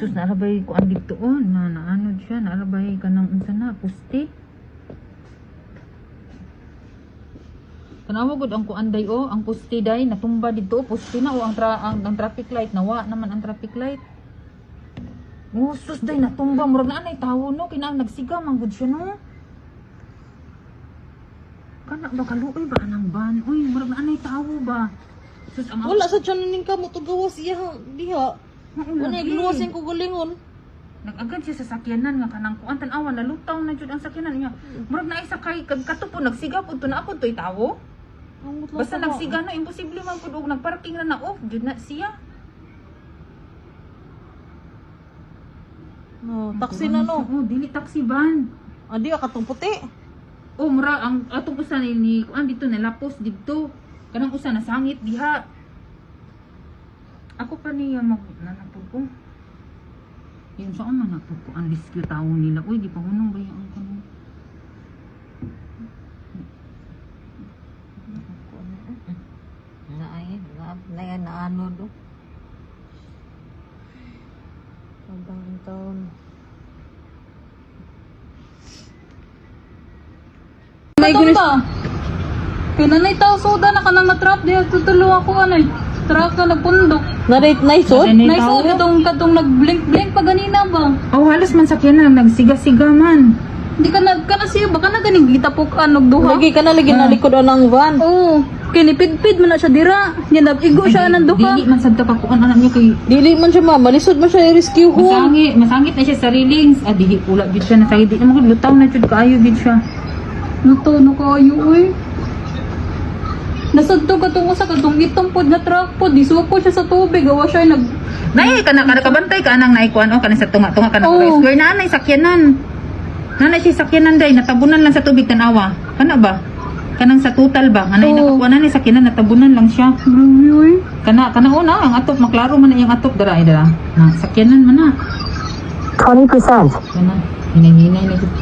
Sus narabay ko ang ditoon na naano siya narabay ka ng unsa na pusti. Tanawa gud ang kuanday o ang pusti day natumba dito pusti na o ang traffic light nawa naman ang traffic light. Oh sus day natumba murag na anay tawo no kinang nagsiga man gud siya no. Kana ba kaluoy ba anang ban? Uy murag na anay tawo ba? Sus ang Wala sa tiyan ning kamo to gawas iya diha. Wala giluwasin ko galingon. Nag-agad siya sa sakyanan nga kanang kuan tan-awan nalutaw na jud ang sakyanan niya. Murag na ay sakay kagkatupo nagsiga pud to na apod toy tawo. Basta nagsiga na imposible man pud og nagparking na off jud na siya. No, taxi na no. Oh, dili taxi van. Adi ka tong puti. Oh, mura ang atong usa ni kuan dito nalapos dito. Kanang usa nasangit diha. Ako pa niya nanapod ko. Yun saan man napod ko ang rescue tao nila. Uy, di pa hunong ba yung kanong na yan na ano do. Abang taon. May gulis. Kinanay tao soda na kanang na-trap diha tutulo ako anay. Truck ka nagpundok. Naisod? Naisod katong nag-blink pa ganina ba? oh, halos man sakyanan nagsiga-siga man. Hindi ka na siya baka na ganing gitapok anog duha. Lagi ka na lagi na likod ng van. Oo. Kinipid-pid man na siya dira. Nya nag-igo siya ng duha. Dili man sad ka kuan anak niya kay Dili man siya malisod man siya i-rescue home. masangit na siya sa railings. Ah, dili pula gid siya nasangit. Di naman lutaw na jud kaayo gid siya. Luto no kayo uy. Nasadto katong usa katong itong pod na truck pod isuko siya sa tubig awa siya nag Nay kana kabantay ka nang naikuan o kana sa tunga-tunga kana Oo. square na anay sakyanan. Nanay siya sakyanan day natabunan lang sa tubig tanawa. Kana ba? Kanang sa total ba? Anay Oo. nakakuha na ni sakyanan natabunan lang siya. grabe uy. Kana una ang atop maklaro man na yung atop dara ay dara. Na sakyanan man na. 20%. Kana hinahinay na jud.